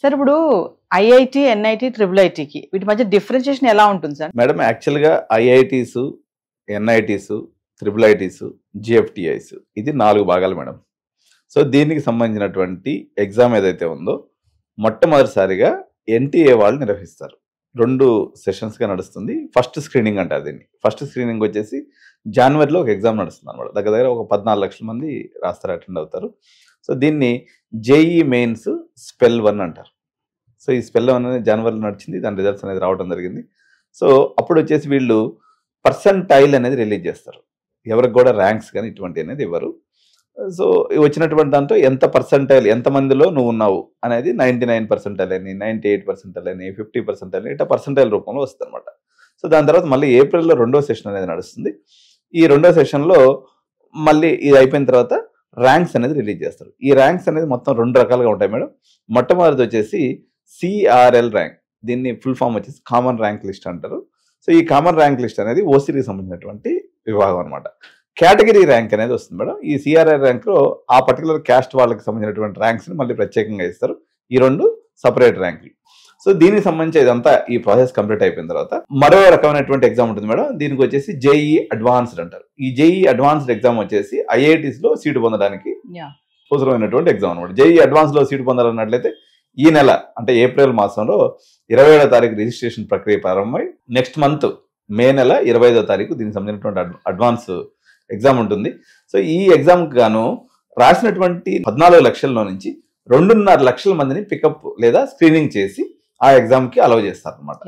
Sir ఇప్పుడు IIT, NIT, triple ఐటీకి వీటి మధ్య డిఫరెన్షియేషన్ ఎలా ఉంటుంది సార్? మేడం యాక్చువల్గా IITs, NITs, triple ITs, GFTIs ఇది 4 భాగాలు మేడం. సో దీనికి సంబంధించినటువంటి ఎగ్జామ్ ఏదైతే ఉందో మొట్టమొదటిసారిగా ఎన్టీఏ వాళ్ళు నిర్వహిస్తారు. 2 సెషన్స్గా నడుస్తుంది. ఫస్ట్ స్క్రీనింగ్ అంటారు దీన్ని. ఫస్ట్ స్క్రీనింగ్ వచ్చేసి జనవరిలో ఒక ఎగ్జామ్ నడుస్తుంది అనమాట. దగ్గర ఒక 14 లక్షల మంది రాస్తారు, అటెండ్ అవుతారు. సో దీన్ని జేఈ మెయిన్స్ స్పెల్ 1 అంటారు. సో ఈ స్పెల్ 1 అనేది జనవరిలో నడిచింది. దాని రిజల్ట్స్ అనేది రావడం జరిగింది. సో అప్పుడు వచ్చేసి వీళ్ళు పర్సంటైల్ అనేది రిలీజ్ చేస్తారు. ఎవరికి కూడా ర్యాంక్స్ కానీ ఇటువంటి అనేది ఇవ్వరు. సో వచ్చినటువంటి దాంట్లో ఎంత పర్సంటైల్, ఎంతమందిలో నువ్వు ఉన్నావు అనేది 99 పర్సెంటైల్ అని, 98 పర్సెంటైల్ అని, 50 పర్సెంటైల్ అని, ఇట్లా పర్సెంటైల్ రూపంలో వస్తుంది అనమాట. సో దాని తర్వాత మళ్ళీ ఏప్రిల్లో 2వ సెషన్ అనేది నడుస్తుంది. ఈ 2వ సెషన్లో మళ్ళీ ఇది అయిపోయిన తర్వాత ర్యాంక్స్ అనేది రిలీజ్ చేస్తారు. ఈ ర్యాంక్స్ అనేది మొత్తం 2 రకాలుగా ఉంటాయి మేడం. మొట్టమొదటిది వచ్చేసి సిఆర్ఎల్ ర్యాంక్. దీన్ని ఫుల్ ఫామ్ వచ్చేసి కామన్ ర్యాంక్ లిస్ట్ అంటారు. సో ఈ కామన్ ర్యాంక్ లిస్ట్ అనేది ఓసీకి సంబంధించినటువంటి విభాగం అనమాట. కేటగిరీ ర్యాంక్ అనేది వస్తుంది మేడం. ఈ సిఆర్ఎల్ ర్యాంక్లో ఆ పర్టికులర్ క్యాస్ట్ వాళ్ళకి సంబంధించినటువంటి ర్యాంక్స్ని మళ్ళీ ప్రత్యేకంగా ఇస్తారు. ఈ 2 సపరేట్ ర్యాంకులు. సో దీనికి సంబంధించి ఇదంతా ఈ ప్రాసెస్ కంప్లీట్ అయిపోయిన తర్వాత మరో రకమైనటువంటి ఎగ్జామ్ ఉంటుంది మేడం. దీనికి వచ్చేసి జేఈ అడ్వాన్స్డ్ అంటారు. ఈ జేఈ అడ్వాన్స్డ్ ఎగ్జామ్ వచ్చేసి ఐఐటీస్లో సీటు పొందడానికి అవసరమైనటువంటి ఎగ్జామ్ అనమాట. జేఈ అడ్వాన్స్లో సీటు పొందాలన్నట్లయితే ఈ నెల అంటే ఏప్రిల్ మాసంలో 27వ తారీఖు రిజిస్ట్రేషన్ ప్రక్రియ ప్రారంభమై నెక్స్ట్ మంత్ మే నెల 25వ తారీఖు దీనికి సంబంధించినటువంటి అడ్వాన్స్ ఎగ్జామ్ ఉంటుంది. సో ఈ ఎగ్జామ్కి గాను రాసినటువంటి 14 లక్షల్లో నుంచి 2.5 లక్షల మందిని పికప్ లేదా స్క్రీనింగ్ చేసి ఆ ఎగ్జామ్కి అలౌ చేస్తారు అనమాట.